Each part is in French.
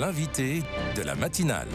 L'invité de la matinale.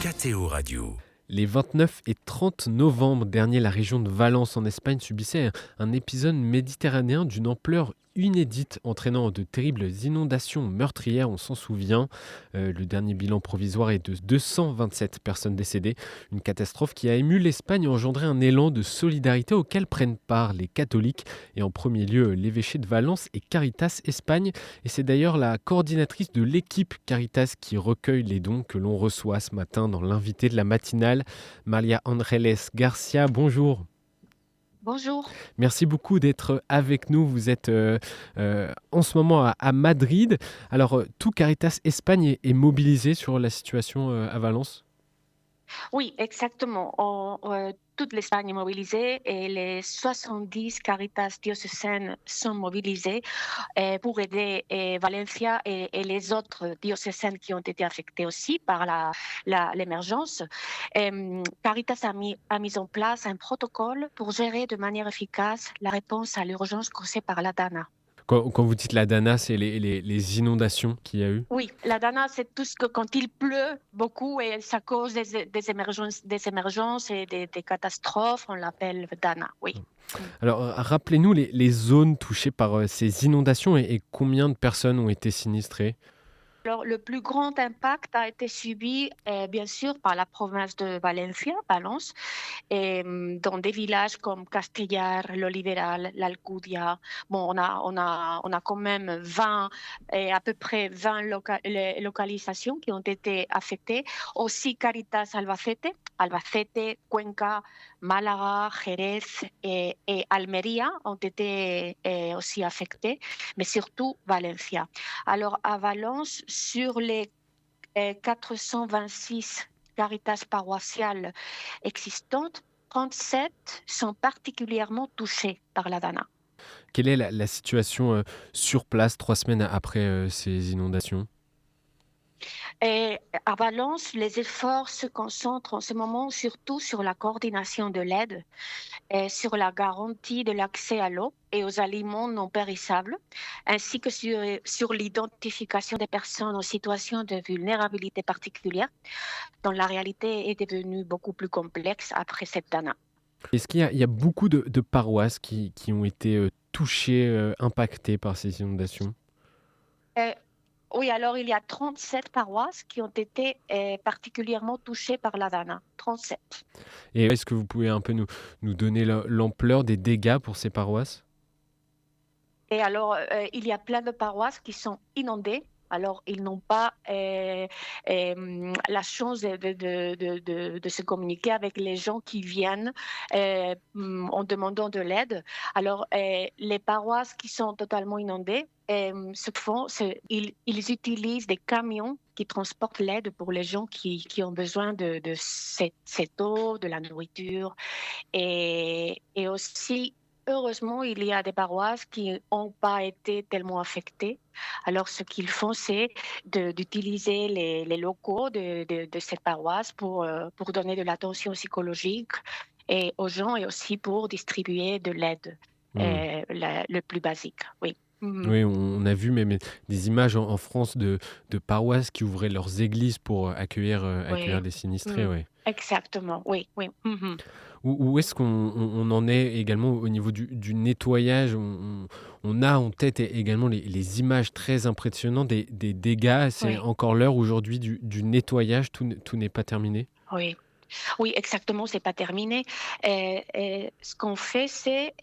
KTO Radio. Les 29 et 30 novembre dernier, la région de Valence en Espagne subissait un épisode méditerranéen d'une ampleur inédite, entraînant de terribles inondations meurtrières, on s'en souvient. Le dernier bilan provisoire est de 227 personnes décédées. Une catastrophe qui a ému l'Espagne et engendré un élan de solidarité auquel prennent part les catholiques et en premier lieu l'évêché de Valence et Caritas Espagne. Et c'est d'ailleurs la coordinatrice de l'équipe Caritas qui recueille les dons que l'on reçoit ce matin dans l'invité de la matinale. Maria Ángeles Garcia, bonjour. Bonjour. Merci beaucoup d'être avec nous. Vous êtes en ce moment à Madrid. Alors, tout Caritas Espagne est mobilisé sur la situation à Valence ? Oui, exactement. Toute l'Espagne est mobilisée et les 70 Caritas diocésaines sont mobilisées pour aider Valencia et les autres diocésaines qui ont été affectées aussi par l'émergence. Caritas a mis en place un protocole pour gérer de manière efficace la réponse à l'urgence causée par la DANA. Quand vous dites la DANA, c'est les inondations qu'il y a eu ? Oui, la DANA, c'est tout ce que quand il pleut beaucoup et ça cause des émergences et des catastrophes, on l'appelle DANA, oui. Alors, rappelez-nous les zones touchées par ces inondations et combien de personnes ont été sinistrées ? Alors, le plus grand impact a été subi, bien sûr, par la province de Valencia, Valence, et dans des villages comme Castellar, l'Oliveral, l'Alcúdia. Bon, on a quand même à peu près 20 localisations qui ont été affectées. Aussi Caritas Albacete, Cuenca, Málaga, Jerez et Almería ont été aussi affectés, mais surtout Valencia. Alors, à Valence, sur les 426 Caritas paroissiales existantes, 37 sont particulièrement touchées par la DANA. Quelle est la situation sur place 3 semaines après ces inondations ? Et à Valence, les efforts se concentrent en ce moment surtout sur la coordination de l'aide, sur la garantie de l'accès à l'eau et aux aliments non périssables, ainsi que sur l'identification des personnes en situation de vulnérabilité particulière, dont la réalité est devenue beaucoup plus complexe après cette DANA. Est-ce qu'il y a beaucoup de paroisses qui ont été touchées, impactées par ces inondations ? Oui, alors il y a 37 paroisses qui ont été particulièrement touchées par la DANA. 37. Et est-ce que vous pouvez un peu nous donner l'ampleur des dégâts pour ces paroisses ? Et alors, il y a plein de paroisses qui sont inondées. Alors, ils n'ont pas la chance de se communiquer avec les gens qui viennent en demandant de l'aide. Alors, les paroisses qui sont totalement inondées, ils utilisent des camions qui transportent l'aide pour les gens qui ont besoin de cette eau, de la nourriture. Et aussi, heureusement, il y a des paroisses qui n'ont pas été tellement affectées. Alors, ce qu'ils font, c'est d'utiliser les locaux de cette paroisse pour donner de l'attention psychologique aux gens et aussi pour distribuer de l'aide, le plus basique. Oui. Oui, on a vu même des images en France de paroisses qui ouvraient leurs églises pour accueillir les sinistrés. Oui. Exactement, oui. Où est-ce qu'on en est également au niveau du nettoyage ? On a en tête également les images très impressionnantes des dégâts. C'est encore l'heure aujourd'hui du nettoyage, tout n'est pas terminé ? Oui, exactement, c'est pas terminé. Ce qu'on fait, c'est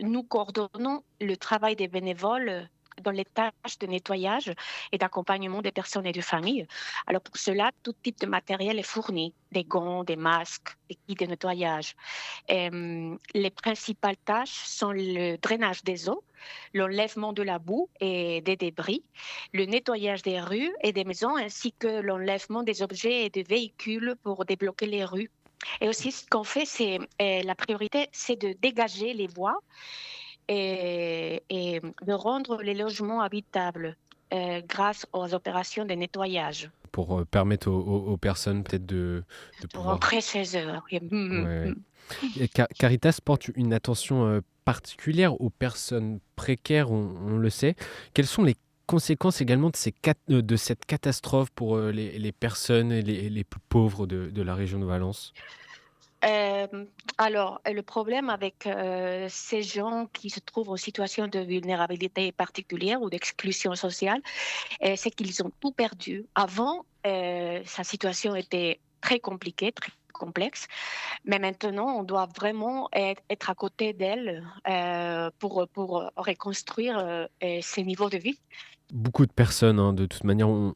nous coordonnons le travail des bénévoles dans les tâches de nettoyage et d'accompagnement des personnes et des familles. Alors pour cela, tout type de matériel est fourni, des gants, des masques, des kits de nettoyage. Les principales tâches sont le drainage des eaux, l'enlèvement de la boue et des débris, le nettoyage des rues et des maisons, ainsi que l'enlèvement des objets et des véhicules pour débloquer les rues. Et aussi, ce qu'on fait, la priorité, c'est de dégager les voies et de rendre les logements habitables grâce aux opérations de nettoyage. Pour permettre aux personnes peut-être de pouvoir rentrer chez eux. Ouais. Et Caritas porte une attention particulière aux personnes précaires, on le sait. Quelles sont les conséquences également de cette catastrophe pour les personnes et les plus pauvres de la région de Valence? Alors, le problème avec, ces gens qui se trouvent en situation de vulnérabilité particulière ou d'exclusion sociale, c'est qu'ils ont tout perdu. Avant, sa situation était très compliquée, très complexe, mais maintenant, on doit vraiment être à côté d'elles, pour reconstruire, ses niveaux de vie. Beaucoup de personnes, hein, de toute manière, ont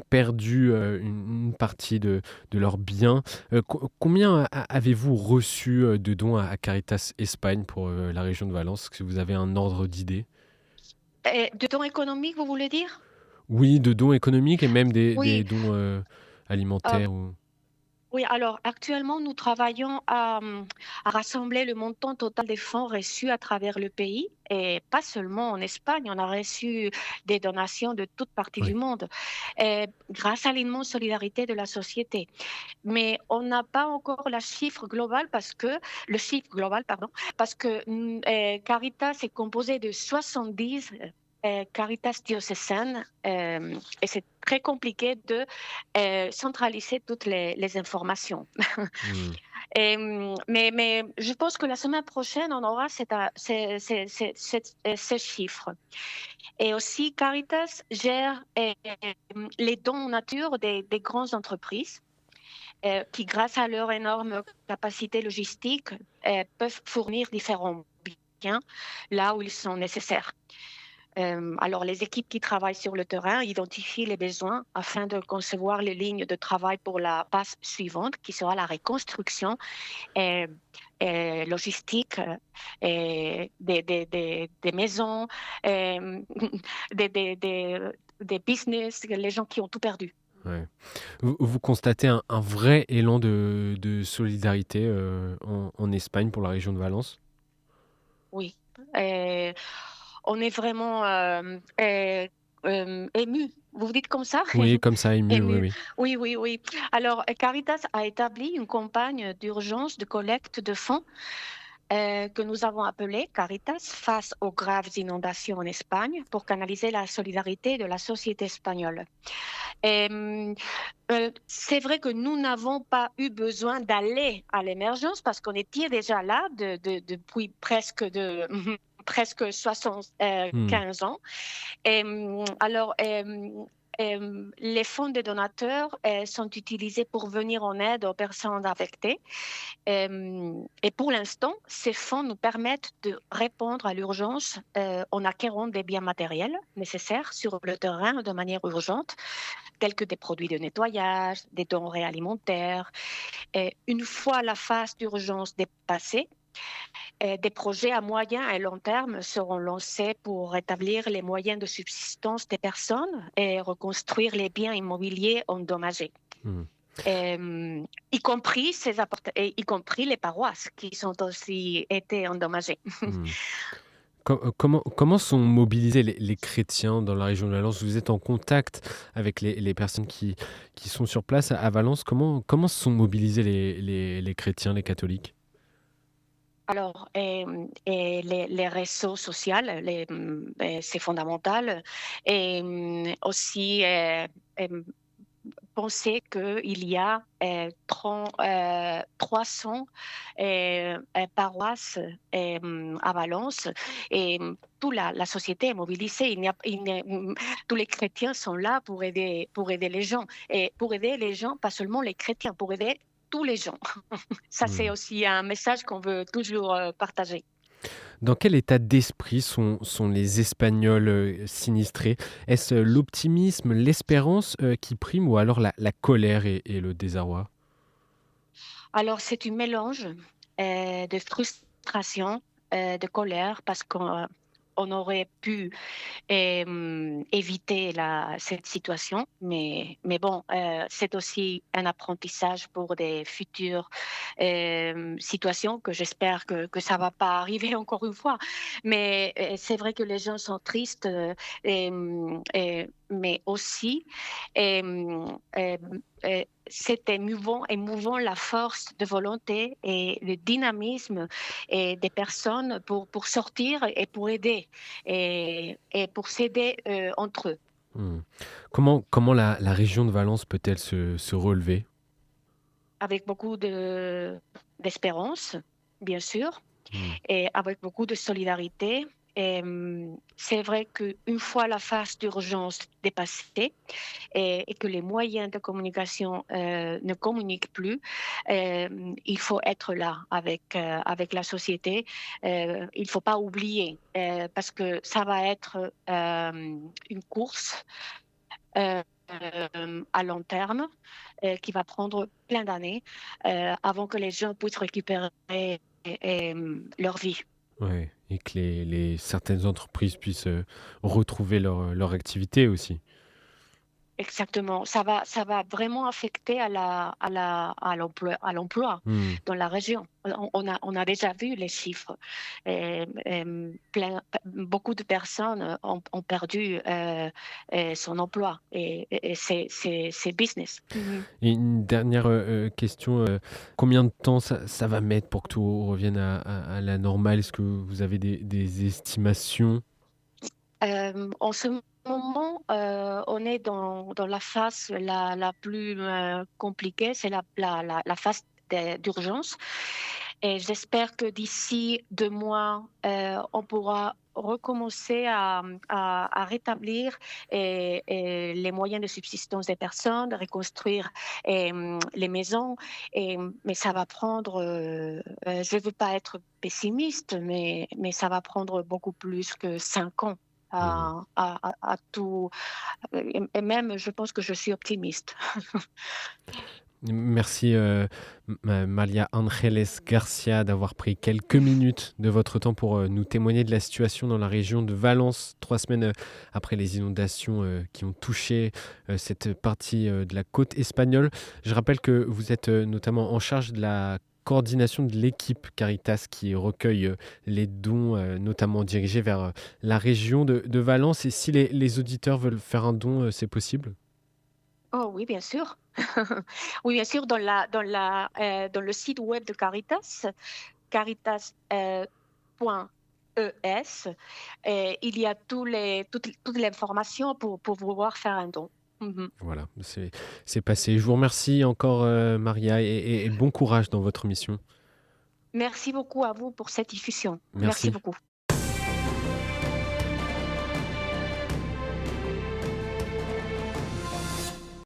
perdu, une partie de leurs biens. Combien avez-vous reçu, de dons à Caritas Espagne pour, la région de Valence? Est-ce que vous avez un ordre d'idée? De dons économiques, vous voulez dire? Oui, de dons économiques et même des Oui, dons, heu alimentaires ou Oui, alors actuellement, nous travaillons à rassembler le montant total des fonds reçus à travers le pays et pas seulement en Espagne. On a reçu des donations de toutes parties du oui. monde grâce à l'immense solidarité de la société. Mais on n'a pas encore le chiffre global, pardon, parce que Caritas est composé de 70 Caritas diocésaines et c'est très compliqué de centraliser toutes les informations. Mmh. Mais je pense que la semaine prochaine, on aura ces chiffres. Et aussi, Caritas gère les dons en nature des grandes entreprises qui, grâce à leur énorme capacité logistique, peuvent fournir différents biens là où ils sont nécessaires. Alors, les équipes qui travaillent sur le terrain identifient les besoins afin de concevoir les lignes de travail pour la phase suivante, qui sera la reconstruction euh, logistique des maisons, euh, des business, les gens qui ont tout perdu. Ouais. Vous constatez un vrai élan de solidarité, en Espagne pour la région de Valence? Oui. Euh, on est vraiment ému. Vous vous dites comme ça? Oui, comme ça, ému, oui, Ému. oui. Oui, oui, oui. Alors, Caritas a établi une campagne d'urgence de collecte de fonds que nous avons appelée Caritas face aux graves inondations en Espagne pour canaliser la solidarité de la société espagnole. Et, c'est vrai que nous n'avons pas eu besoin d'aller à l'émergence parce qu'on était déjà là depuis presque Mmh. 75 ans. Alors, les fonds des donateurs sont utilisés pour venir en aide aux personnes affectées. Et pour l'instant, ces fonds nous permettent de répondre à l'urgence en acquérant des biens matériels nécessaires sur le terrain de manière urgente, tels que des produits de nettoyage, des denrées alimentaires. Et une fois la phase d'urgence dépassée, des projets à moyen et long terme seront lancés pour rétablir les moyens de subsistance des personnes et reconstruire les biens immobiliers endommagés. Mmh. Y compris les paroisses qui sont aussi été endommagées. Mmh. Comment sont mobilisés les chrétiens dans la région de Valence? Vous êtes en contact avec les personnes qui sont sur place à Valence. Comment sont mobilisés les chrétiens, les catholiques? Alors, et les réseaux sociaux, c'est fondamental. Et aussi, penser qu'il y a 300 paroisses à Valence et toute la société est mobilisée. Tous les chrétiens sont là pour aider les gens. Et pour aider les gens, pas seulement les chrétiens, pour aider tous les gens. Ça, c'est Mmh. aussi un message qu'on veut toujours partager. Dans quel état d'esprit sont les Espagnols, sinistrés? Est-ce, l'optimisme, l'espérance, qui priment ou alors la colère et le désarroi? Alors, c'est un mélange de frustration, de colère, parce qu'on aurait pu éviter cette situation. Mais bon, c'est aussi un apprentissage pour des futures situations que j'espère que ça va pas arriver encore une fois. Mais c'est vrai que les gens sont tristes, mais aussi, euh, euh, c'est émouvant la force de volonté et le dynamisme des personnes pour sortir et pour aider et pour s'aider entre eux. Mmh. Comment la région de Valence peut-elle se relever? Avec beaucoup d'espérance, bien sûr, Mmh. et avec beaucoup de solidarité. Et, c'est vrai qu'une fois la phase d'urgence dépassée et que les moyens de communication ne communiquent plus, il faut être là avec la société. Il ne faut pas oublier parce que ça va être une course euh, à long terme qui va prendre plein d'années avant que les gens puissent récupérer leur vie. Ouais, et que les certaines entreprises puissent, retrouver leur activité aussi. Exactement. Ça va vraiment affecter à l'emploi Mmh. dans la région. On a déjà vu les chiffres. Beaucoup de personnes ont perdu son emploi et c'est business. Mhm. Et une dernière, question, combien de temps ça va mettre pour que tout revienne à la normale? Est-ce que vous avez des estimations? En ce moment, on est dans la phase la plus compliquée, c'est la phase d'urgence. Et j'espère que d'ici 2 mois, on pourra recommencer à rétablir les moyens de subsistance des personnes, reconstruire les maisons. Mais ça va prendre, je ne veux pas être pessimiste, mais ça va prendre beaucoup plus que 5 ans Mmh. à tout. Et même, je pense que je suis optimiste. Merci, Malia Ángeles Garcia d'avoir pris quelques minutes de votre temps pour, nous témoigner de la situation dans la région de Valence, 3 semaines, après les inondations, qui ont touché, cette partie, de la côte espagnole. Je rappelle que vous êtes, notamment en charge de la coordination de l'équipe Caritas qui recueille, les dons, notamment dirigés vers, la région de Valence, et si les auditeurs veulent faire un don, c'est possible? Oh oui, bien sûr. Oui, bien sûr, dans le site web de Caritas, caritas, point ES, il y a toute l'information pour pouvoir faire un don. Mhm. Voilà, c'est passé. Je vous remercie encore, Maria, et bon courage dans votre mission. Merci beaucoup à vous pour cette diffusion. Merci Merci. beaucoup.